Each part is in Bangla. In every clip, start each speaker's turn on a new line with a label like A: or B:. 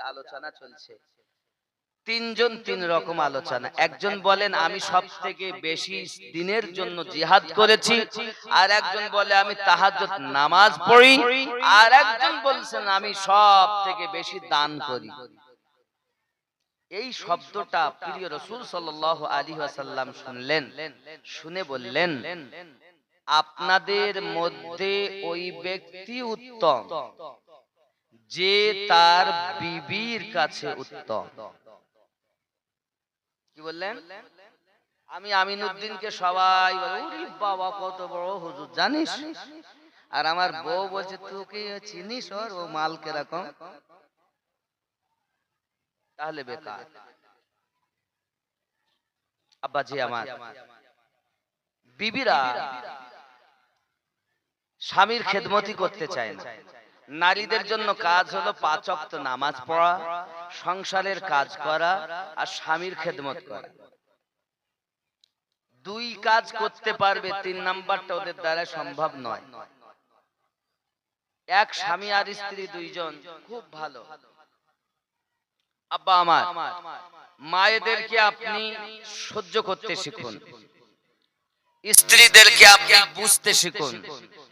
A: আলোচনা চলছে। তিনজন তিন রকম আলোচনা। একজন বলেন আমি সব থেকে বেশি দিনের জন্য জিহাদ করেছি, আর একজন বলে আমি তাহাজ্জুদ নামাজ পড়ি, আর একজন বলছেন আমি সব থেকে বেশি দান করি। এই শব্দটা প্রিয় রাসূল সাল্লাল্লাহু আলাইহি ওয়াসাল্লাম শুনলেন, শুনে বললেন আপনাদের মধ্যে ওই ব্যক্তি উত্তম যে তার বিবির কাছে উত্তম। কি বললেন? আমি আমিনউদ্দিনকে সবাই বলে ওরে বাবা কত বড় হুজুর জানিস, আর আমার বউ বলছে তোকে চিনিস ওর ও মাল কিরকম, তাহলে বেকার। আব্বাজি আমার বিবিরা স্বামীর খেদমতি করতে চায় না। নারীদের জন্য কাজ হলো 5 ওয়াক্ত নামাজ পড়া, সংসারের কাজ করা আর স্বামীর খেদমত করা। দুই কাজ করতে পারবে, 3 নাম্বারটা ওদের দ্বারা সম্ভব নয়। এক স্বামী আর স্ত্রী দুইজন খুব ভালো। আব্বা আমার মায়েদেরকে আপনি সহ্য করতে শিখুন, স্ত্রীদেরকে আপনি বুঝতে শিখুন।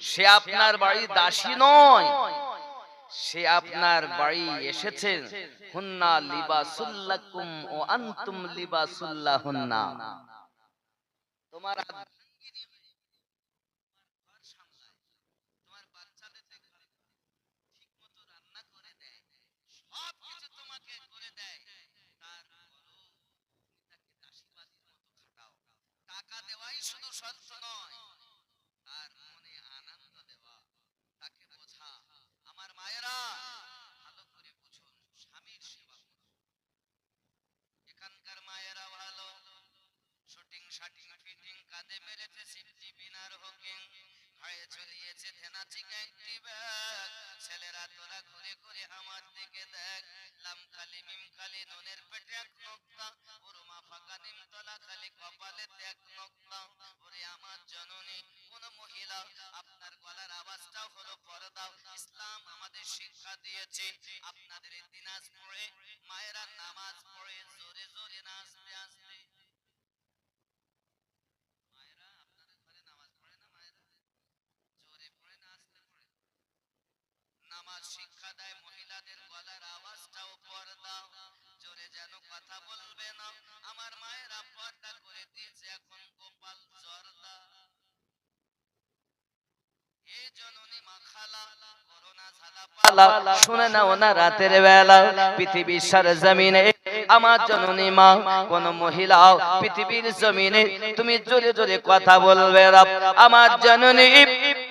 A: সে আপনার বাড়ি দাসী নয়, সে আপনার বাড়ি এসেছেন হুন্না লিবাসুল লাকুম ওয়া আনতুম লিবাসুল লাহুন্না। তোমার টাকা দেওয়াই শুধু সত্য নয়, তার মনে আনন্দ দেওয়া, তাকে বোঝা। আমার মায়েরা ভালো করে বুঝুন, স্বামীর সেবা করুন। এখানকার মায়েরা ভালো, শুটিং শাটিং ফিটিং কাঁধে মেরেছে সিফটি বিনার হুকিং, হায়ে চলিয়েছে থেনাচিক একটি ব্যাগ। ছেলেরা তোরা ঘুরে ঘুরে আমার দিকে দেখ, লাম খালি মিম খালি নুনের পেটে এক নোক্তা, উরমা ফাঁকা নিমতলা খালি কপালে এক নোক্তা। ওরে আমার জননী, কোন মহিলা আপনার গলার আওয়াজটাও হলো পর্দা। ইসলাম আমাদের শিক্ষা দিয়েছে আপনাদের এই দিনাজপুরে মায়েরা নামাজ পড়ে জোরে জোরে না আস্তে আস্তে। মায়েরা আপনাদের ঘরে নামাজ পড়ে না? মায়েরা জোরে পড়ে না আস্তে পড়ে? নামাজ শিক্ষা দেয় মহিলাদের গলার আওয়াজটাও পর্দা, জোরে যেন কথা বলবে না। আমার মায়েরা পর্দা করে দিয়েছে এখন গোপাল জর্দা। এ জননী মা খালা করোনা ঝালা পালা, শুনে নাও না রাতের বেলা পৃথিবীর সরজমিনে আমার জননী মা কোন মহিলা পৃথিবীর জমিনে তুমি জোরে জোরে কথা বলবে না। আমার জননী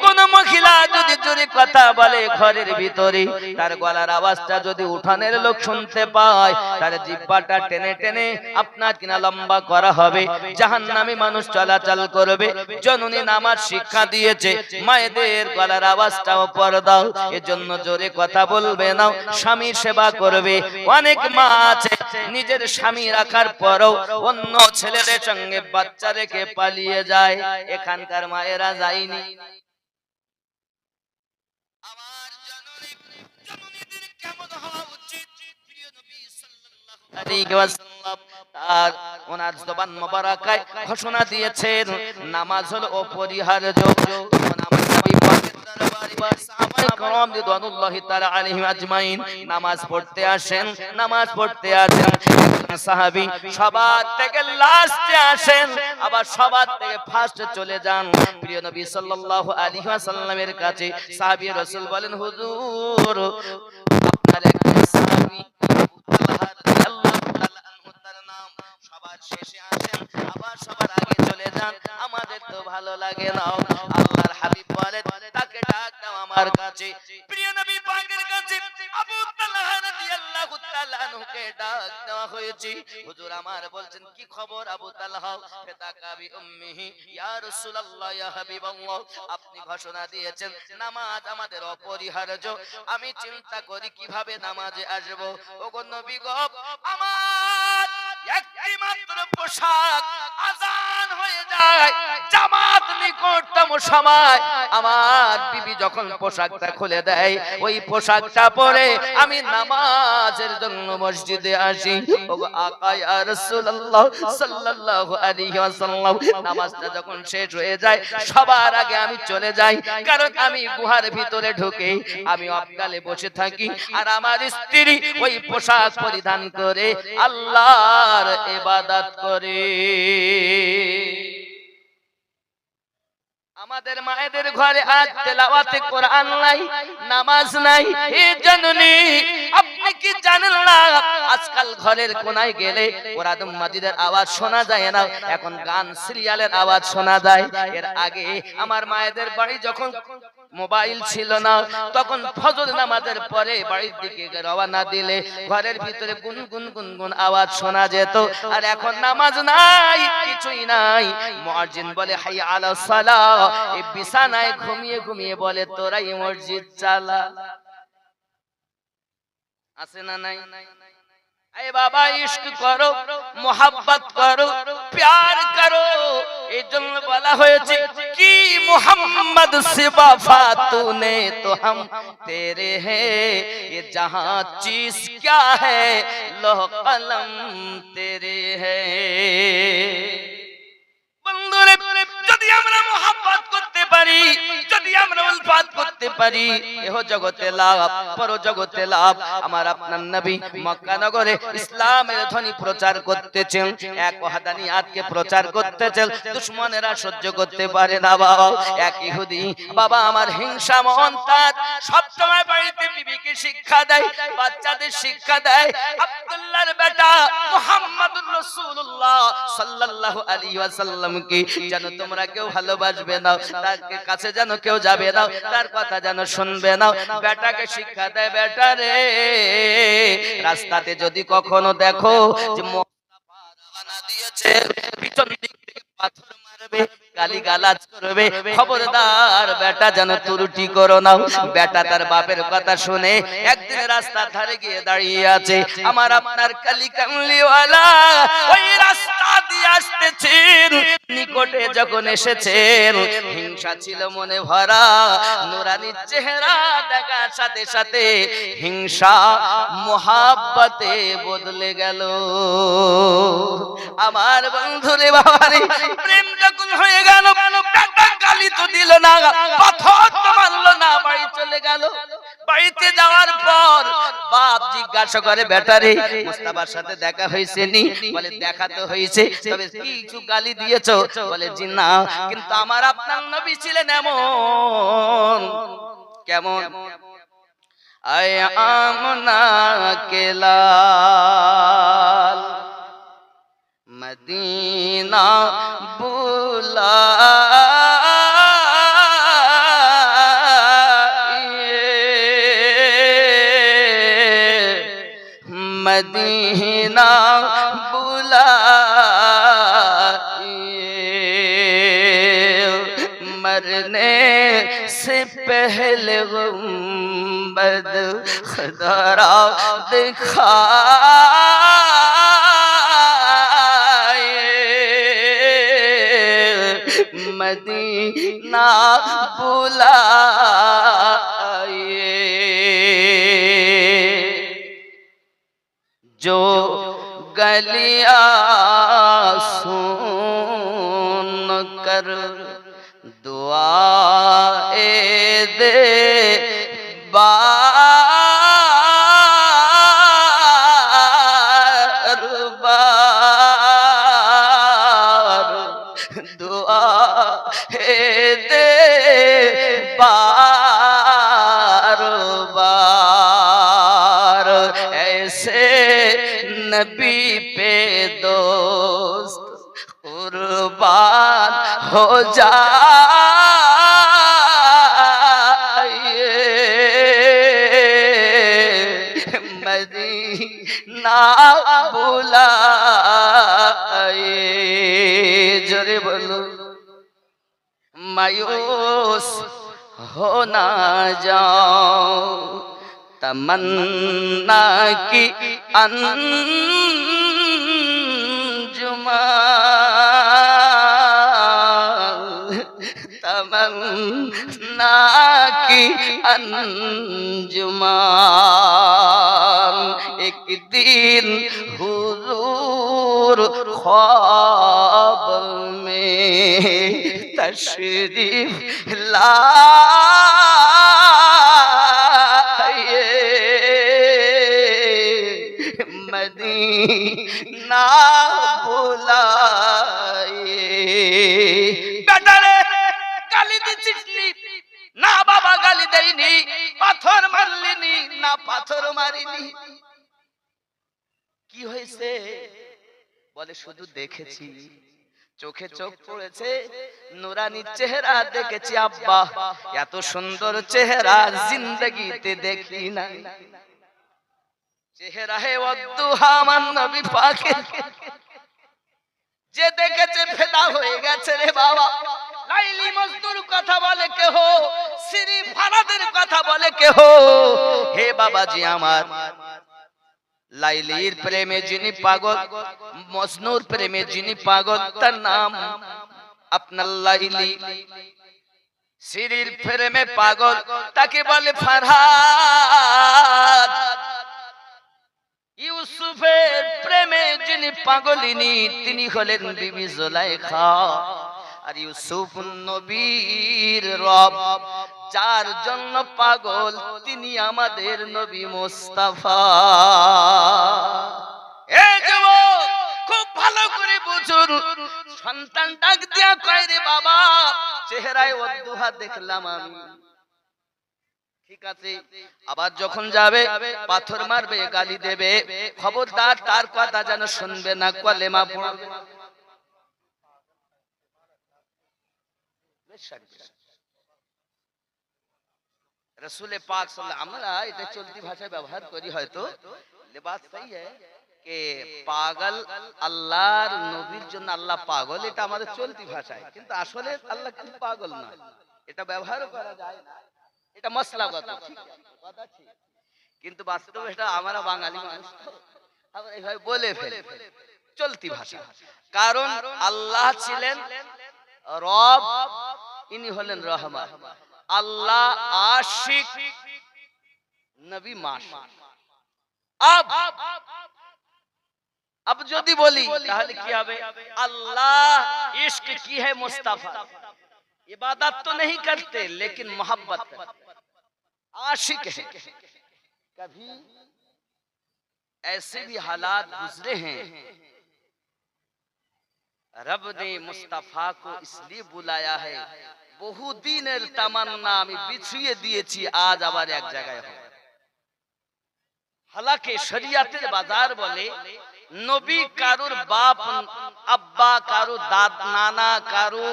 A: কোন মহিলা যদি জোরে কথা বলে ঘরের ভিতরে, তার গলার আওয়াজটা যদি উঠানের লোক শুনতে পায়, তার জিহ্বাটা টেনে টেনে আপনার কিনা লম্বা করা হবে, জাহান্নামী মানুষ চলাচল করবে। জননী নামাজ শিক্ষা দিয়েছে মায়েদের গলার আওয়াজটাও পর্দা, এজন্য জোরে কথা বলবে না, স্বামীর সেবা করবে। অনেক মা আছে নিজের স্বামী রাখার পরও অন্য ছেলেদের সঙ্গে বাচ্চা রেখে পালিয়ে যায়, এখানকার মায়েরা যায়নি। আমার জননী জননীদের কেমন হওয়া উচিত? প্রিয় নবী সাল্লাল্লাহু আলাইহি ওয়াসাল্লাম তার ওনার জবান মোবারকায় ঘোষণা দিয়েছেন নামাজ হলো অপরিহার্য। তখন আমার নবী পাকের দরবারে সাহাবায়ে کرام রিদওয়ানুল্লাহি তাআলা আলাইহিম আজমাইন নামাজ পড়তে আসেন, নামাজ পড়তে আসেন। সাহাবী সবার থেকে লাস্টে আসেন, আবার সবার থেকে ফার্স্টে চলে যান প্রিয় নবী সাল্লাল্লাহু আলাইহি ওয়াসাল্লামের কাছে। সাহাবী রাসূল বলেন হুজুর আপনার একজন সাহাবী আবু তালহা রাদিয়াল্লাহু তাআলা আনহু তার নাম, সবার শেষে আসেন আবার সবার আগে চলে যান, আমাদের তো ভালো লাগে না। আল্লাহর হাবিব বলেন তাকে ডাক দাও আমার কাছে। প্রিয় নবী পাকের কাছে আবু তালহা রাদিয়াল্লাহু তাআলা আনহুকে ডাক দেওয়া হয়েছে। হুজুর আমার বলছেন কি খবর আবু তালহা? ফাতাকা বি উম্মিহি ইয়া রাসূলুল্লাহ ইয়া হাবিবাল্লাহ, আপনি ঘোষণা দিয়েছেন নামাজ আমাদের অপরিহার্য, আমি চিন্তা করি কিভাবে নামাজে আসব। ওগো নবী গো, আমার একটি মাত্র পোশাক আযান হয়ে যায় যায় জামাত নিকটতম সময় আমার বিবি যখন পোশাকটা খুলে দেয় ওই পোশাকটা পরে আমি নামাজের জন্য মসজিদে আসি। ওগো আকা ইয়া রাসূলুল্লাহ সাল্লাল্লাহু আলাইহি ওয়াসাল্লাম নামাজটা যখন শেষ হয়ে যায় সবার আগে আমি চলে যাই, কারণ আমি গুহার ভিতরে ঢুকে আমি অবকালে বসে থাকি আর আমার স্ত্রী ওই পোশাক পরিধান করে আল্লাহর ইবাদত করে। আমাদের মায়েদের ঘরে আজ তেলাওয়াতে কোরআন নাই, নামাজ নাই। এই জন্যই আপনি কি জানেন না আজকাল ঘরের কোনায় গেলে কোরআন মাজিদের আওয়াজ শোনা যায় না, এখন গান সিরিয়ালের আওয়াজ শোনা যায়। এর আগে আমার মায়েদের বাড়ি যখন মোবাইল ছিল না তখন ফজর নামাজের পরে বাড়ির দিকে রওনা দিলে ঘরের ভিতরে গুনগুন গুনগুন আওয়াজ শোনা যেত। আর এখন নামাজ নাই, কিছুই নাই, মুয়াজ্জিন বলে হাইয়া আলাস সালাহ, এই বিছানায় ঘুমিয়ে ঘুমিয়ে বলে তোরাই মসজিদ চালা। আছে না নাই? এ বাবা ইশক করো, মোহাব্বত করো, প্যার করো। এই জন্য বলা হয়েছে কি মোহাম্মদ সে वफा तूने तो हम तेरे हैं, ये जहां चीज क्या है लौह कलम तेरे हैं। বন্ধুরে যদি আমরা মোহাব্বত করতে পারি, যদি আমরা উলফাত করতে পারি, এহ জগতে লাভ পর জগতে লাভ। আমার আপনার নবী মক্কা নগরে ইসলামের ধ্বনি প্রচার করতেছেন, এক ওয়াহদানিয়াতকে প্রচার করতেছেন, দুশমনেরা সহ্য করতে পারে না। বাবা এক ইহুদি বাবা আমার হিংসা মন তার সব সময় বাড়িতে বিবিকে শিক্ষা দেয়, বাচ্চাদের শিক্ষা দেয় আব্দুল্লাহর বেটা মুহাম্মদুর রাসূলুল্লাহ সাল্লাল্লাহু আলাইহি ওয়াসাল্লাম কি যেন তোমরা কেউ ভালোবাসবে না, তার কাছে যেন কেউ যাবে না, তার কথা যেন শুনবে না। বেটাকে শিক্ষা দেয়, বেটা রে রাস্তাতে যদি কখনো দেখো যে মুস্তাফা রওনা দিয়েছে পিছন দিক থেকে পাথর মারবে, গালিগালাজ করবে, খবরদার বেটা যেন ত্রুটি করো না। বেটা তার বাপের কথা শুনে একদিন রাস্তার ধারে গিয়ে দাঁড়িয়ে আছে, আমার আপনার কালি কামলিওয়ালা ওই রাস্তা দিয়ে আসতেছেন, নিকটে যখন এসেছেন হিংসা ছিল মনে ভরা, নুরানি চেহারা দেখার সাথে সাথে হিংসা মোহাব্বতে বদলে গেল। আমার বন্ধুরে বাবারে প্রেম যখন হয়ে গেল, বেটা গালি তো দিল না, পাথর তো মারলো না, বাড়ি চলে গেল। বাড়িতে যাওয়ার পর বাপ জিজ্ঞাসা করে বেটারে মুস্তাফার সাথে দেখা হয়েছে নি? বলে দেখা তো হয়েছে, তবে কিছু গালি দিয়েছো? বলে জি না, কিন্তু আমার আপনার নবী ছিলেন এমন। কেমন? আয় আমনা কে লাল মদিনা বুলা मदीना बुलाइए, मरने से पहले गुंबद खदरा दिखाइए, मदीना बुलाइए। जो गलियां सुन कर दुआए दे बार बार, दुआए दे बार बार, ऐसे नबी पे दोस्त कुर्बान हो जाइए, मदीना बुलाइए। जोरे बोलो मायूस हो ना जाओ, तमन्ना की अंजुमन अंजुमान एक दिन हुजूर ख्वाब में तशरीफ लाए मदीना बुलाए। बेटा रे गाली দিছিসনি না বাবা, গালি দেইনি। পাথর মারলিনি না পাথর মারিনি। কি হয়েছে বলে শুধু দেখেছি, চোখে চোখ পড়েছে, নুরানি চেহারা দেখেছি আব্বা, এত সুন্দর চেহারা জিন্দেগিতে দেখি না। চেহারা হে ওয়াদুহা আমার নবী পাকের, যে দেখেছে ফেদা হয়ে গেছে রে বাবা। লাইলি মজনুর কথা বলে কেহ, শ্রী ফারাদের কথা বলে কেহ। হে বাবাজি আমার, লাইলির প্রেমে যিনি পাগল, মজনুর প্রেমে যিনি পাগল, তার নাম আপনার লাইলি। শ্রীর প্রেমে পাগল তাকে বলে ফারহাদ। ইউসুফের প্রেমে যিনি পাগলিনী তিনি হলেন বিবি জুলাইখা। আর ইউসুফ নবীর রব, যার জন্য পাগল তিনি আমাদের নবী মুস্তাফা। এই যুবক খুব ভালো করে বুঝুন, সন্তান ডাক দিয়া কয় রে বাবা চেহারায় ওয়াদুহা দেখলাম আমি, ঠিক আছে। আবার যখন যাবে পাথর মারবে, গালি দেবে, খবরদার তার কথা যেন শুনবে না, কলেমা পড়বে। रसूल पाक सल्लल्लाहु আমরা এটা চলতি ভাষায় ব্যবহার করি হয়তো, বাত সহি है कि পাগল আল্লাহর নবীর জন্য আল্লাহ পাগল, এটা আমাদের চলতি ভাষায়, কিন্তু আসলে আল্লাহ কিন্তু পাগল নয়, এটা ব্যবহারও করা যায় না, এটা মশলাগত কথা ঠিক, কিন্তু বাস্তবে এটা আমরা বাঙালি মানুষ তো আমরা এইভাবে বলে ফেলি চলতি ভাষা। কারণ আল্লাহ ছিলেন রব, ইনি হলেন রহমান। আল্লাহ আশিক, নবী মাশিক। अब যদি বলি তাহলে কি হবে, अल्लाह इश्क की है मुस्तफा, इबादत तो नहीं करते लेकिन मोहब्बत करते, आशिक है। कभी ऐसे भी हालात गुजरे हैं, रब ने मुस्तफा को इसलिए बुलाया है, বহু দিনের তামান্না আমি বিছিয়ে দিয়েছি, আজ আবার এক জায়গায় হবে। হালাকে শরিয়াতের বাজার বলে নবী কারুর বাপ আব্বা, কারু দাদ নানা, কারু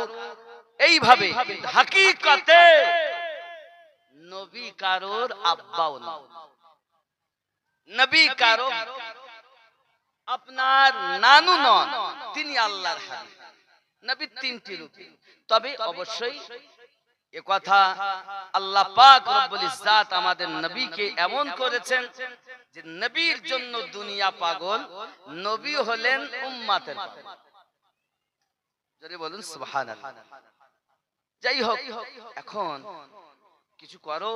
A: এইভাবে, হাকিকতে নবী কারুর আব্বাও না, নবী কারু আপনার নানু নন, তিনি আল্লাহর হাবিব। নবী তিনটি রূপ, তবে অবশ্যই এ কথা আল্লাহ পাক রব্বুল ইজ্জাত আমাদের নবীকে এমন করেছেন যে নবীর জন্য দুনিয়া পাগল, নবী হলেন উম্মতের পাগল। যদি বলুন সুবহানাল্লাহ। যাই হোক, এখন কিছু করো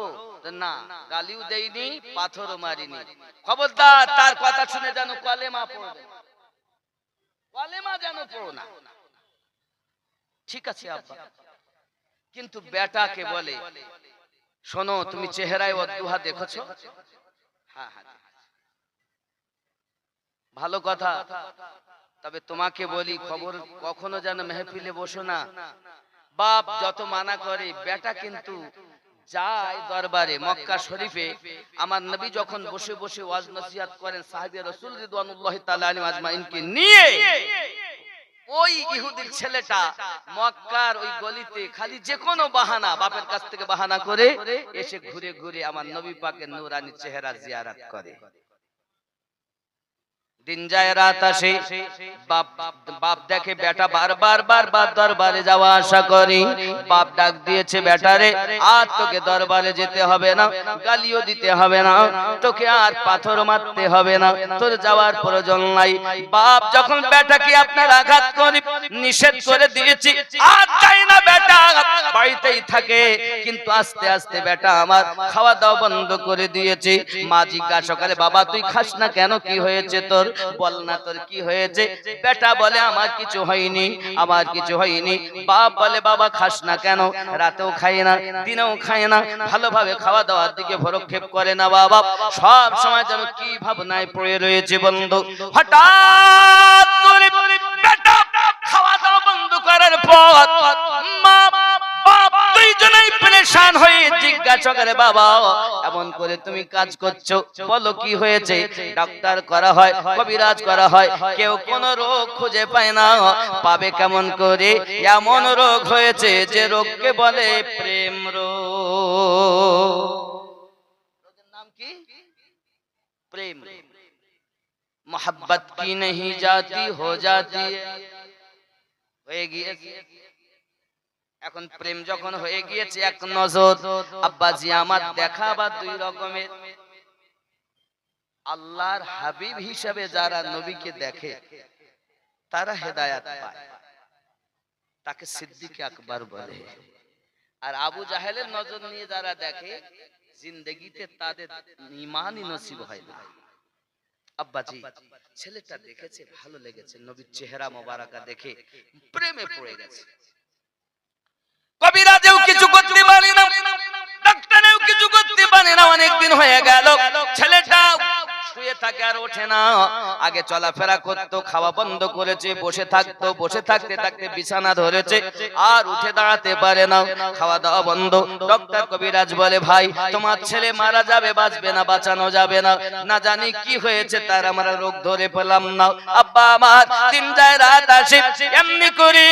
A: না, গালিও দেইনি, পাথরও মারিনি, খবরদার তার কথা শুনে যেন কলেমা পড়বে, কলেমা যেন পড়ো না। ঠিক আছে আব্বা, কিন্তু বেটাকে বলে শোনো তুমি চেহারায় ওয়াদুহা দেখেছো? হ্যাঁ হ্যাঁ, ভালো কথা, তবে তোমাকে বলি খবর কখনো যেন মেহফিলে বসো না। বাপ যত মানা করে, বেটা কিন্তু যায় দরবারে মক্কা শরীফে। আমার নবী যখন বসে বসে ওয়াজ নসিহত করেন সাহাবী রাসূল রিদওয়ানুল্লাহি তাআলা আলাইহিম আজমাইনকে নিয়ে, ওই ইহুদির ছেলেটা মক্কার ওই গলিতে খালি যে কোনো বাহানা, বাপের কাছ থেকে বাহানা করে এসে ঘুরে ঘুরে আমার নবী পাকের নূরানি চেহারা জিয়ারত করে। দিন যায় রাত আসে, বাপ বাপ দেখে বেটা বারবার দরবারে যাওয়া আসা করে। বাপ ডাক দিয়েছে, বেটারে আর তোকে দরবারে যেতে হবে না, গালিও দিতে হবে না, তোকে আর পাথর মারতে হবে না, তোর যাওয়ার প্রয়োজন নাই। বাপ যখন বেটাকে আপনার আঘাত করে নিষেধ করে দিয়েছি, আর যাই না বেটা, বাড়িতেই থাকে। কিন্তু আস্তে আস্তে বেটা আমার খাওয়া দাওয়া বন্ধ করে দিয়েছে। মা জিজ্ঞাসা করে, বাবা তুই খাস না কেন, কি হয়েছে তোর, বল না তোর কি হয়েছে। বেটা বলে, আমার কিছু হয়নি, আমার কিছু হয়নি। বাপ বলে, বাবা খাস না কেন, রাতেও খাই না, দিনেও খাই না, ভালোভাবে খাওয়া দাওয়ার দিকে ভরক্ষেপ করে না বাবা, সব সময় যেন কি ভাবনায় পড়ে রয়েছে বন্ধু। হঠাৎ করে বেটা খাওয়া দাওয়া বন্ধ করার পর মা বাপ দুইজনেই পরেশান হয়ে জিজ্ঞাসা করে, বাবা এমন করে তুমি কাজ করছো, বলো কি হয়েছে। ডাক্তার করা হয়, কবিরাজ করা হয়, কেউ কোন রোগ খুঁজে পায় না, পাবে কেমন করে। এমন রোগ হয়েছে যে রোগকে বলে প্রেম রোগ। নাম কি? প্রেম। मोहब्बत की नहीं जाती हो जाती হয়ে গিয়েছে। এখন প্রেম যখন হয়ে গিয়েছে এক নজর, আব্বাজি আমার দেখা বা দুই রকমের। আল্লাহর হাবিব হিসেবে যারা নবীকে দেখে তারা হেদায়েত পায়, তাকে সিদ্দিক আকবর বলে। আর আবু জাহেলের নজর নিয়ে যারা দেখে, জিন্দেগিতে তাদের ঈমানই নসিব হয় না। আব্বাজি ছেলেটা দেখেছে, ভালো লেগেছে, নবীর চেহারা মোবারকা দেখে প্রেমে পড়ে গেছে। কবিরাজেও কিছু করতে পারে না, ডাক্তারেও কিছু করতে পারে না। অনেকদিন হয়ে গেল, ছেলেটা শুয়ে থাকে আর ওঠে না। আগে চলাফেরা করতো, খাওয়া বন্ধ করেছে, বসে থাকতো, বসে থাকতে থাকতে বিছানা ধরেছে, আর উঠে দাঁড়াতে পারে না, খাওয়া দাওয়া বন্ধ। ডক্টর কবিরাজ বলে, ভাই তোমার ছেলে মারা যাবে, বাঁচবে না, বাঁচানো যাবে না, না জানি কি হয়েছে তার, আমরা রোগ ধরে পেলাম না। আব্বা আমার দিন যায় রাত আসে, এমনি করে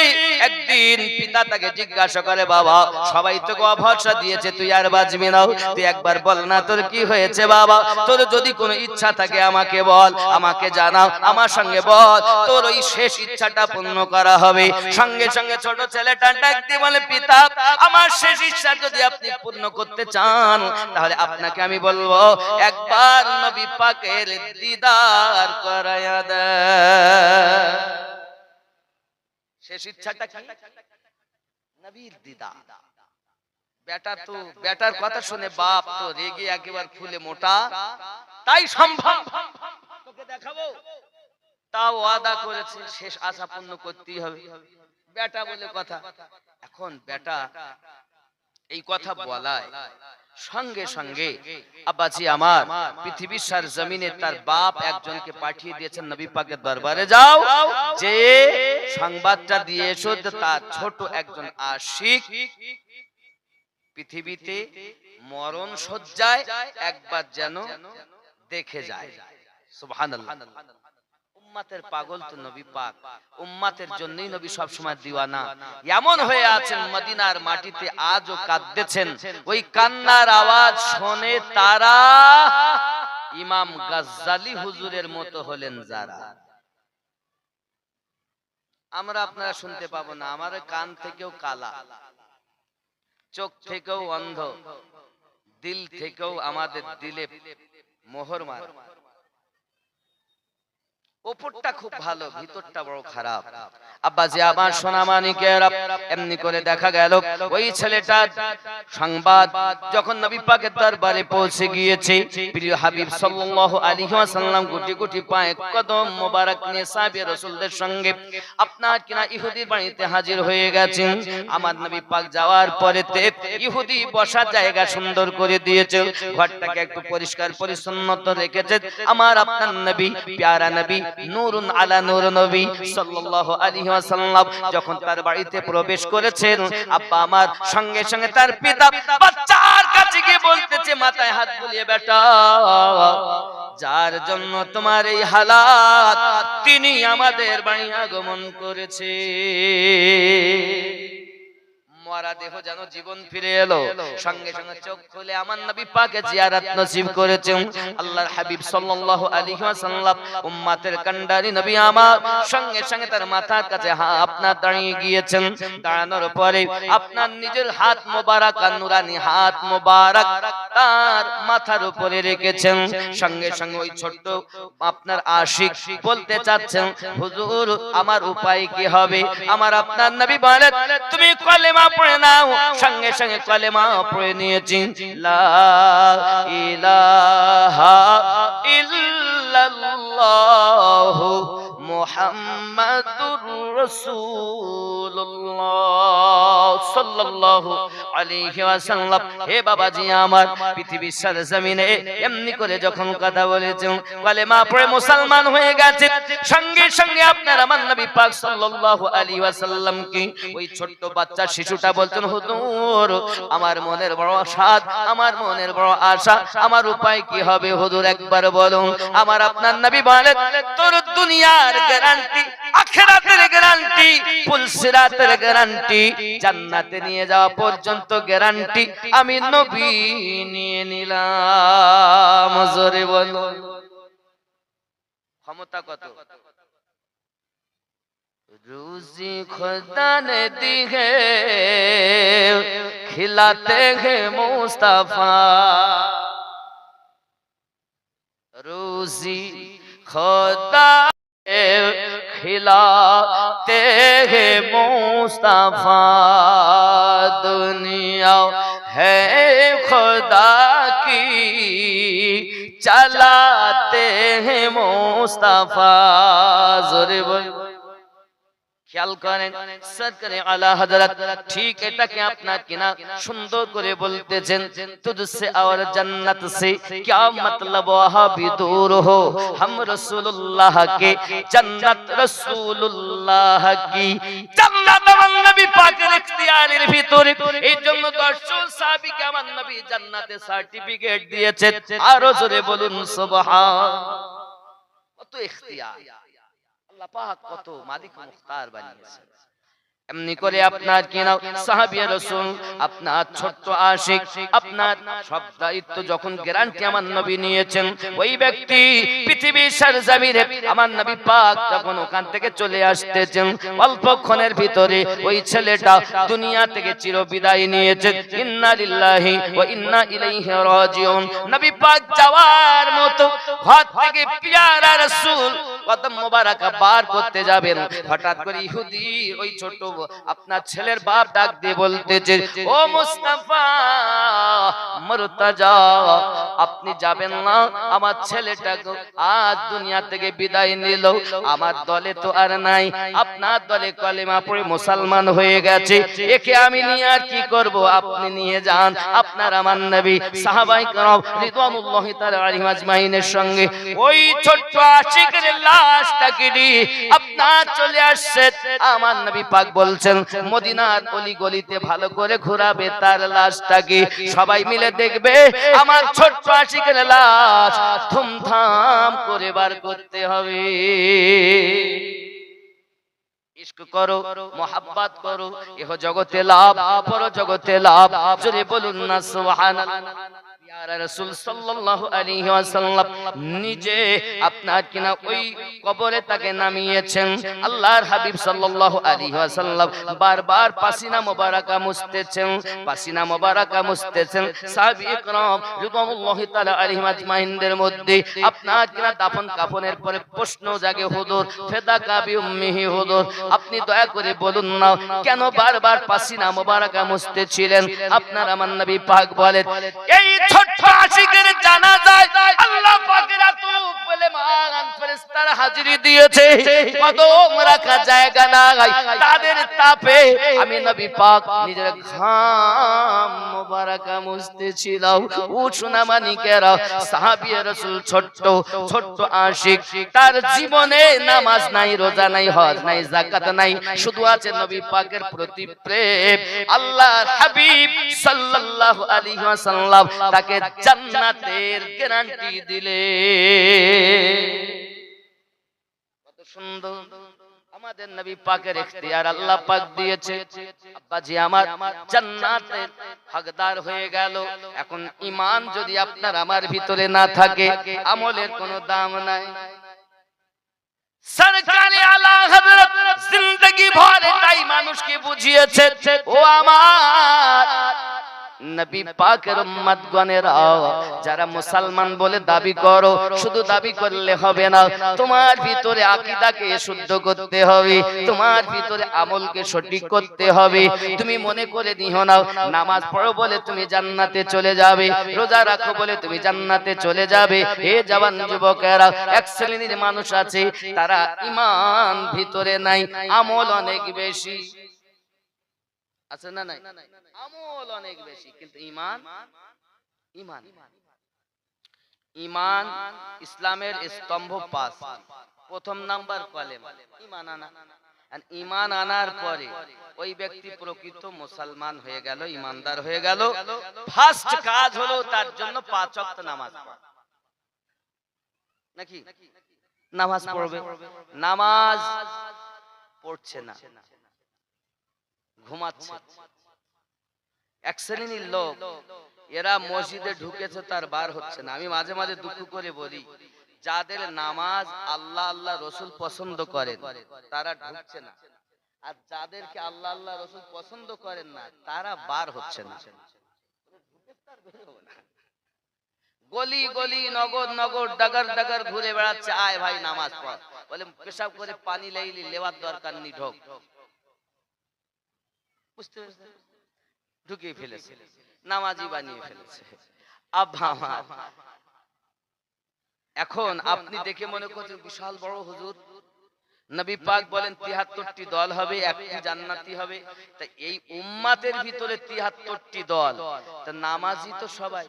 A: একদিন পিতা তাকে জিজ্ঞাসা করে, বাবা সবাই তোকে ভরসা দিয়েছে, তুই আর বাঁচবি না, তুই একবার বল না তোর কি হয়েছে বাবা, তোর যদি কোনো ইচ্ছা থাকে আমাকে বল, আমাকে জানাও, আমার সঙ্গে বল, তোর ওই শেষ ইচ্ছাটা পূর্ণ করা হবে। সঙ্গে সঙ্গে ছোট ছেলেটা ডাক দিয়ে বলে, পিতা আমার শেষ ইচ্ছা যদি আপনি পূর্ণ করতে চান, তাহলে আপনাকে আমি বলবো একবার নবী পাকের দিদার করায়া দেন। শেষ ইচ্ছাটা কি? নবীর দিদার। বেটা তো বেটার কথা শুনে বাপ তো রেগে একেবারে ফুলে মোটা, তাই সম্ভব তোকে দেখাবো, তাও ওয়াদা করেছে, শেষ আশা পূর্ণ করতেই হবে। বেটা বলে কথা। এখন বেটা এই কথা বলায় সঙ্গে সঙ্গে আব্বাজি আমার পৃথিবীর সার জমিনে তার বাপ একজনকে পাঠিয়ে দিয়েছেন নবী পাকের দরবারে, যাও যে সংবাদটা দিয়ে এসো তার ছোট একজন আশিক পৃথিবীতে মরণ শয্যায় একবার যেন দেখে যায়। সুবহানাল্লাহ। উম্মতের পাগল তো নবী পাক, উম্মতের জন্যই নবী সব সময় দিওয়ানা। এমন হয়ে আছেন মদিনার মাটিতে আজও কাঁদতেছেন, ওই কান্নার আওয়াজ শুনে তারা ইমাম গাজ্জালি হুজুরের মতো হলেন যারা। আমরা আপনারা শুনতে পাবো না, আমার কান থেকেও কালা, চোখ থেকেও অন্ধ, দিল থেকেও আমাদের দিলে মোহর মারে। উপরটা খুব ভালো, ভিতরটা বড় খারাপ। আব্বাজি আমার সোনা মানিকেরা, এমনি করে দেখা গেল ওই ছেলেটা সংবাদ যখন নবী পাকের দরবারে পৌঁছে গিয়েছে, প্রিয় হাবিব সাল্লাল্লাহু আলাইহি ওয়াসাল্লাম গুটি গুটি পায়ে কদম মোবারক নিয়ে সাহাবী রাসূলদের সঙ্গে আপনার কিনা ইহুদির বাড়িতে হাজির হয়ে গেছেন। আমার নবী পাক যাওয়ার পরেতে ইহুদি বসার জায়গা সুন্দর করে দিয়েছে, ঘরটাকে একটু পরিষ্কার পরিচ্ছন্নতা রেখেছে। আমার আপনার নবী, প্যারা নবী, নূরুন আলা নূর নবী সাল্লাল্লাহু আলাইহি ওয়াসাল্লাম যখন তার বাড়িতে প্রবেশ করেছেন, আব্বা আমার সঙ্গে সঙ্গে তার পিতা বাচ্চার কাছে গিয়ে বলতেছে, মাথায় হাত বুলিয়ে, বেটা যার জন্য তোমার এই হালাত তিনি আমাদের বাড়ি আগমন করেছে। মরা দেহ যেন জীবন ফিরে এলো, সঙ্গে সঙ্গে চোখ খুলে আমার নবী পাকে জিয়ারত নসিব করেছেন আল্লাহর হাবিব সাল্লাল্লাহু আলাইহি ওয়াসাল্লাম। উম্মতের কান্ডারি নবী আমার সঙ্গে সঙ্গে তার মাথার কাছে আপনার দাঁড়িয়ে গিয়েছেন। দাঁড়ানোর পরে আপনার নিজের হাত মোবারক আর নুরানি হাত মোবারক তার মাথার উপরে রেখেছেন। সঙ্গে সঙ্গে ওই ছোট্ট আপনার আশিক বলতে চাচ্ছেন, হুজুর আমার উপায় কি হবে? আমার আপনার নবী বলেন, তুমি কলেমা পড়ে নাও। সঙ্গে সঙ্গে কলেমা পড়ে নিয়েছি, লা ইলাহা ইল্লাল্লাহু মুহাম্মাদুর রাসূলুল্লাহ সাল্লাল্লাহু আলাইহি ওয়াসাল্লাম। হে বাবাজি আমার, পৃথিবীর সরজমিনে এমনি করে যখন কথা বলেছেন, কলেমা পড়ে মুসলমান হয়ে গেছে, সঙ্গে সঙ্গে আপনার আমার নবী পাক সাল্লাল্লাহু আলাইহি ওয়াসাল্লাম কি ওই ছোট্ট বাচ্চা শিশুটা বলছেন, হুজুর আমার মনের বড় আশা, আমার মনের বড় আশা, আমার উপায় কি হবে হুজুর একবার বলুন। আমার আপনার নবী বলেন, তোর দুনিয়ার গ্যারান্টি, আখিরাতের গ্যারান্টি, পুলসিরাতের গ্যারান্টি, জান্নাতে নিয়ে যাওয়া পর্যন্ত গ্যারান্টি আমি নবী নিয়ে নিলাম। জোরে বলুন, ক্ষমতা কত? রুজি खुदा ने दी है खिलाते हैं मुस्तफा, रोजी खुदा खिलाते हैं मुस्तफा, दुनिया है खुदा की चलाते हैं मुस्तफा। जोरे बोल, খেয়াল করেন সরকারে আলা হযরত ঠিক এটাকে আপনার কিনা সুন্দর করে বলতেছেন, তুদসে और जन्नत से क्या मतलब वहाँ भी दूर हो, हम रसूलुल्लाह के जन्नत रसूलुल्लाह की জান্নাত আমার নবী পাকের ইখতিয়ারের ভিতরে। এই জন্য 10 জন সাহাবীকে আমার নবী জান্নাতে সার্টিফিকেট দিয়েছেন। আরো জোরে বলুন সুবহান। কত ইখতিয়ার, আল্লাহ পাক কত মালিক মুখতার বানিয়েছেন। এমনি করে আপনার কি নাও সাহাবী রাসূল, আপনার ছোট্ট আশিক, আপনার সব দায়িত্ব যখন গ্যারান্টি আমার নবী নিয়েছেন, ওই ব্যক্তি পৃথিবীর সরজমিনে আমার নবী পাক যখন ওখান থেকে চলে আসতেছেন, অল্পক্ষণের ভিতরে ওই ছেলেটা দুনিয়া থেকে চিরবিদায় নিয়েছে। ইন্না লিল্লাহি ওয়া ইন্না ইলাইহি রাজিউন। নবী পাক যাওয়ার মতো ঘর থেকে পিয়ারা রাসূল কদম মোবারক বার করতে যাবেন, হঠাৎ করে ইহুদি ওই ছোট আপনার ছেলের বাপ ডাক দিয়ে বলতেছে, ও মুস্তাফা মুরতাজা, আপনি যাবেন না? আমার ছেলেটা আজ দুনিয়া থেকে বিদায় নিল, আমার দলে তো আর নাই, আপনার দলে কলেমা পড়ে মুসলমান হয়ে গেছে, একে আমি নিয়ে আর কি করব, আপনি নিয়ে যান। আপনার আমার নবী সাহাবায়ে কেরাম রিদওয়ানুল্লাহি তাআলা আলাইহিম আজমাইনের সঙ্গে ওই ছোট্ট আশিকের লাশটাকে নিয়ে আপনার চলে আসছে। আমার নবী পাক বলছেন, মদিনার অলি গলিতে ভালো করে ঘোরাবে তার লাশটাকে, সবাই মিলে দেখবে আমার ছোট্ট আশিকের লাশ, ধুমধাম করে বার করতে হবে। ইশক করো, মোহাব্বত করো, এহ জগতে লাভ, পর জগতে লাভ। জোরে বলুন না সুবহানাল্লাহ। প্যারা রাসূল সাল্লাল্লাহু আলাইহি ওয়াসাল্লাম নিজে আপনার কিনা ওই কবরে তাকে নামিয়েছেন। আল্লাহর হাবিব সাল্লাল্লাহু আলাইহি ওয়াসাল্লাম বারবার পাসিনা মোবারকা মুছতেছেন, পাসিনা মোবারকা মুছতেছেন। সাহাবী کرام রিদওয়ানুল্লাহি তাআলা আলাইহিম আজমাইনদের মধ্যে আপনার কিনা দাফন কাফনের পরে প্রশ্ন জাগে, হুজুর ফিদাকা বিউম্মিহি, হুজুর আপনি দয়া করে বলুন না কেন বারবার পাসিনা মোবারকা মুছতেছিলেন? আপনার আমার নবী পাক বলেন, এই ছোট্ট আশিকের জানাজায় আল্লাহ পাকের এত পরিমাণ ফেরেশতারা হাজিরি দিয়েছে, কদম রাখা জায়গা নাই, তাদের তাপে আমি নবী পাক নিজের ঘাম মোবারকা মুছতেছিলাম। উঠুনা মানিকেরা, সাহাবী রাসূল ছোট্ট ছোট্ট আশিক, তার জীবনে নামাজ নাই, রোজা নাই, হজ নাই, যাকাত নাই, শুধু আছে নবী পাকের প্রতি প্রেম। আল্লাহর হাবিব সাল্লাল্লাহু আলাইহি ওয়াসাল্লাম তাকে জান্নাতের গ্যারান্টি দিলে। কত সুন্দর আমাদের আমাদের নবী পাকের ইখতিয়ার আল্লাহ পাক দিয়েছে। আব্বাজি আমার জান্নাতের হকদার হয়ে গেল। এখন ঈমান যদি আপনার আমার ভিতরে না থাকে, আমলের কোনো দাম নাই। সরকারি আলা হযরত জিন্দেগি ভর এটাই মানুষকে বুঝিয়েছে, ও আমার নবী পাকের উম্মতগণেরা, যারা মুসলমান বলে দাবি করো, শুধু দাবি করলে হবে না, তোমার ভিতরে আকীদাকে শুদ্ধ করতে হবে, তোমার ভিতরে আমলকে সঠিক করতে হবে। তুমি মনে করে নিও না নামাজ পড়ো বলে তুমি জান্নাতে চলে যাবে, রোজা রাখো বলে তুমি জান্নাতে চলে যাবে। হে জওয়ান যুবকেরা, এক শ্রেণীর মানুষ আছে, তারা ঈমান ভিতরে নাই, আমল অনেক বেশি আছে না নাই? আমল অনেক বেশি, কিন্তু ঈমান ঈমান ঈমান ইসলামের স্তম্ভ 5। প্রথম নাম্বার কলেমা, ঈমান আনা। আর ঈমান আনার পরে ওই ব্যক্তি প্রকৃত মুসলমান হয়ে গেল, ঈমানদার হয়ে গেল। ফার্স্ট কাজ হলো তার জন্য 5 ওয়াক্ত নামাজ পড়া। নাকি নামাজ পড়বে, নামাজ পড়ছে না, ঘুমাচ্ছে। এক শ্রেণীর লোক, এরা মসজিদে ঢুকেছে তার বার হচ্ছে না। আমি মাঝে মাঝে দুঃখ করে বলি, যাদের নামাজ আল্লাহ আল্লাহ রসুল পছন্দ করেন তারা ঢুকছে না, আর যাদেরকে আল্লাহ আল্লাহ রসুল পছন্দ করেন না তারা বার হচ্ছে না। গলি গলি নগর নগর ডাগার ডাগার ঘুরে বেড়াচ্ছে, আয় ভাই নামাজ পড়, বলে পেশাব করে পানি লাইলি লেওয়ার দরকার নেই, ঢোক। বুঝতে পেরেছেন? ঢুকিয়ে ফেলেছে, নামাজি বানিয়ে ফেলেছে। আব্বা আমার, এখন আপনি দেখে মনে করছেন বিশাল বড় হুজুর, নবী পাক বলেন ৭৩টি দল হবে, একটি জান্নাতি হবে। তা এই উম্মাতের ভিতরে ৭৩টি দল, তা নামাজি তো সবাই।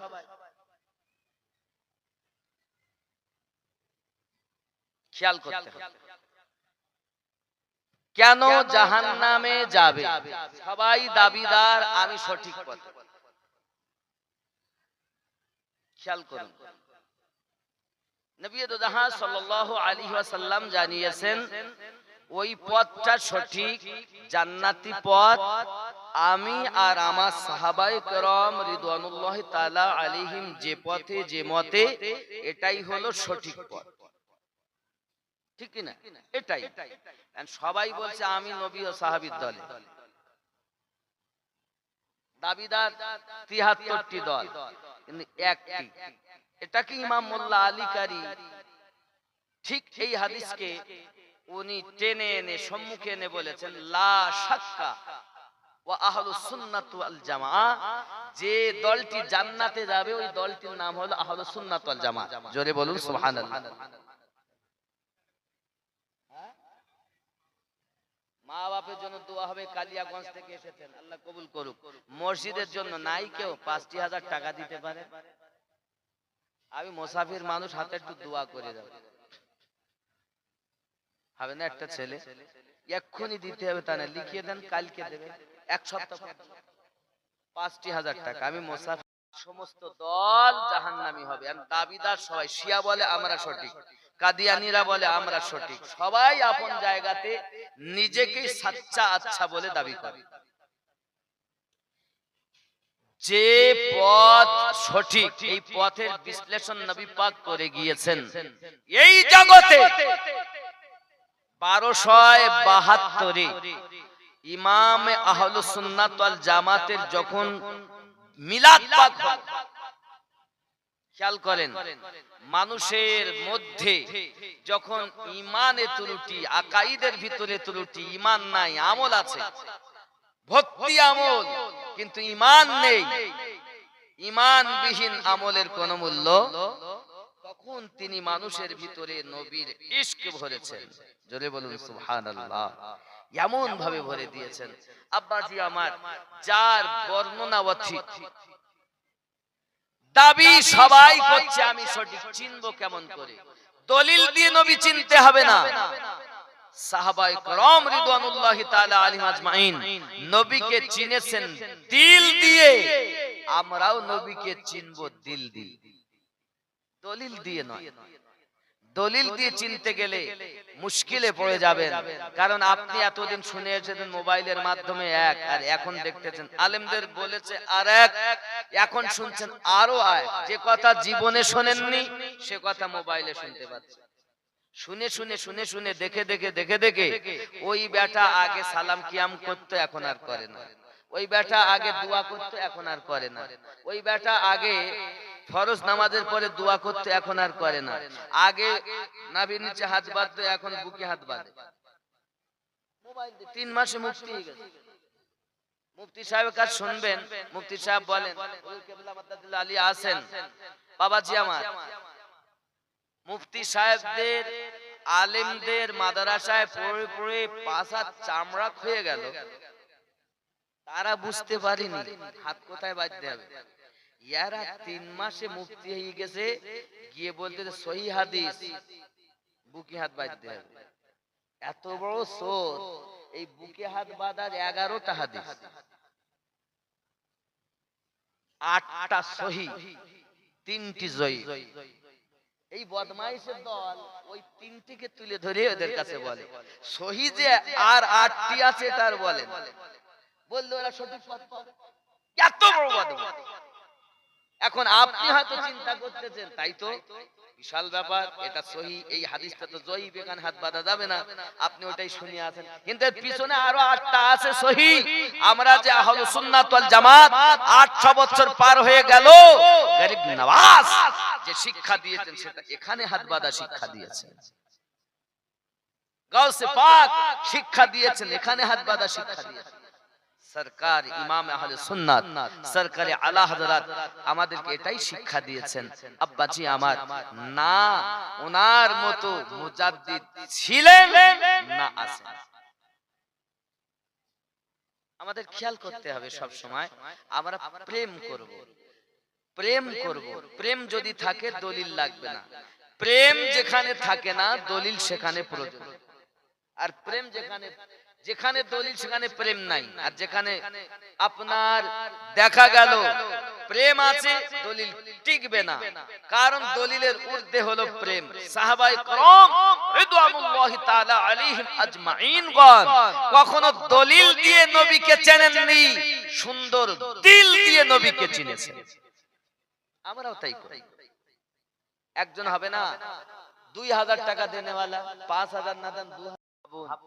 A: খেয়াল করতে হবে, কেন জাহান্নামে যাবে? সবাই দাবিদার আমি সঠিক পথে। খেয়াল করুন, নবী জাহান সাল্লাল্লাহু আলাইহি ওয়াসাল্লাম জানিয়েছেন ওই পথটা সঠিক জান্নাতি পথ। আমি আর আমার সাহাবায়ে কেরাম রিদওয়ানুল্লাহি তাআলা আলাইহিম যে পথে যে মতে, এটাই হলো সঠিক পথ, ঠিক কি না? এটাই। সবাই বলছে আমি নবী ও সাহাবীর দলে, দাবিদার ৭৩টি দল, কিন্তু একটি। এটা কি ইমাম মোল্লা আলী কারি ঠিক এই হাদিসকে উনি টেনে এনে সম্মুখে এনে বলেছেন, লা শাক্কা ওয়া আহলুস সুন্নাত ওয়াল জামাআহ, যে দলটি জান্নাতে যাবে ওই দলটির নাম হলো আহলুস সুন্নাত ওয়াল জামাআহ। জোরে বলুন সুবহানাল্লাহ। মা বাপের জন্য দোয়া হবে, কালিয়াগঞ্জ থেকে এসেছেন, আল্লাহ কবুল করুক। মসজিদের জন্য নাই কেউ ৫০০০ টাকা দিতে পারে? আমি মুসাফির মানুষ, হাতে একটু দোয়া করে দাও, হবে না? একটা ছেলে এক্ষুনি দিতে হবে, তা না, লিখিয়ে দেন, কালকে দেবে, এক সপ্তাহ ৫০০০ টাকা। আমি মুসাফির। সমস্ত দল জাহান্নামী হবে, আর দাবিদার সবাই। শিয়া বলে আমরা সঠিক, কাদিয়ানীরা বলে আমরা সঠিক, সবাই আপন জায়গাতে নিজেকে সাচ্চা আচ্ছা বলে দাবি করে। যে পথ সঠিক, এই পথের বিশ্লেষণ নবী পাক করে গিয়েছেন। এই জগতে ১২৭২ ইমাম আহলুস সুন্নাত ওয়াল জামাতের যখন মিলাদ পাক হলো, খেয়াল করেন, মানুষের মধ্যে যখন ঈমানে ত্রুটি, আকাইদের ভিতরে ত্রুটি, ঈমান নাই, আমল আছে, ভক্তি আমল, কিন্তু ঈমান নেই, ঈমানবিহীন আমলের কোনো মূল্য, তখন তিনি মানুষের ভিতরে নবীর ইশক ভরেছেন। জোরে বলুন সুবহানাল্লাহ। এমন ভাবে ভরে দিয়েছেন, আব্বাজি আমার, যার বর্ণনা অথিত, দাবি সবাই করছে আমি সঠিক, চিনবো কেমন করে? দলিল দিয়ে নবী চিনতে হবে না। সাহাবায়ে কেরাম রিদওয়ানুল্লাহি তাআলা আলাইহিম আজমাইন নবীকে চিনেছেন দিল দিয়ে, আমরাও নবীকে চিনবো দিল দিয়ে, দলিল দিয়ে নয়। দলিল দিয়ে চিনতে গেলে মুশকিলে পড়ে যাবেন। কারণ আপনি এতদিন শুনে এসেছেন মোবাইলের মাধ্যমে এক, আর এখন দেখতেছেন আলেমদের বলেছে আর এক, এখন শুনছেন আরো এক। যে কথা জীবনে শোনেননি সে কথা মোবাইলে শুনতে পাচ্ছেন। শুনে শুনে শুনে শুনে দেখে দেখে দেখে দেখে ওই বেটা আগে সালাম কিয়াম করতো, এখন আর করে না। ওই বেটা আগে দোয়া করতো, এখন আর করে না। ওই বেটা আগে ফরজ নামাজের পরে দোয়া করতো, এখন আর করে না। আগে নাভির নিচে হাত বাঁধতো, এখন বুকে হাত বাঁধে। মোবাইল 3 মাসে মুফতি হয়ে গেছে। মুফতি সাহেবের কাছে শুনবেন, মুফতি সাহেব বলেন, আলী আছেন বাবাজি আমার, মুফতি সাহেবদের আলেমদের মাদ্রাসায় পড়ে পড়ে পাশা চামড়া হয়ে গেল, তারা বুঝতে পারেনি হাত কোথায় বাঁধতে হবে। ইয়ারা 3 মাসে মুফতি হয়ে গেছে, গিয়ে বলতে সহি হাদিস বুকে হাত বাঁধতে হবে। এত বড় সোর, এই বুকে হাত বাঁধার 11টা হাদিস, 8টা সহি, 3টি জয়ী। এই বদমাইশের দল ওই 3টিকে তুলে ধরে ওদের কাছে বলে সহি যে আর 8টি আছে তার বলেন, বললে ওরা সঠিক পথ পাবে। এত বড় বদমাইশ। এখন আপনি হয়তো চিন্তা করতেছেন তাই তো বিশাল ব্যাপার, এটা সহি, এই হাদিসটা তো জয়ী, এখানে হাত বাঁধা যাবে না, আপনি ওটাই শুনে আছেন। কিন্তু এর পিছনে আরো 8টা আছে সহি। আমরা যে আহলে সুন্নাত ওয়াল জামাত 800 বছর পার হয়ে গেল, গরিব নওয়াজ যে শিক্ষা দিয়েছেন সেটা এখানে হাত বাঁধা শিক্ষা দিয়েছেন। গাউসে পাক শিক্ষা দিয়েছেন, এখানে হাত বাঁধা শিক্ষা দিয়েছেন। সরকার ইমাম আহলে সুন্নাত সরকারে আলা হযরত আমাদেরকে এটাই শিক্ষা দিয়েছেন। আব্বাজি আমার, না ওনার মতো মুজাদ্দিদ ছিলেন না আছেন। আমাদের খেয়াল করতে হবে সব সময় আমরা প্রেম করব, প্রেম করব। প্রেম যদি থাকে দলিল লাগবে না। প্রেম যেখানে থাকে না দলিল সেখানে প্রয়োজন। আর প্রেম যেখানে যেখানে দলিল সেখানে প্রেম নাই। আর যেখানে আপনার দেখা গেল প্রেম আছে দলিল টিকবে না, কারণ দলিলের ঊর্ধ্বে হলো প্রেম। সাহাবায়ে کرام রিদওয়ানুল্লাহি তাআলা আলাইহিম আজমাইন গণ কখনো দলিল দিয়ে নবীকে চেনেননি, সুন্দর দিল দিয়ে নবীকে চিনেছেন। আমরাও তাই করি। একজন হবে না 2000 টাকা দেনেওয়ালা, 5000 না দেন 2000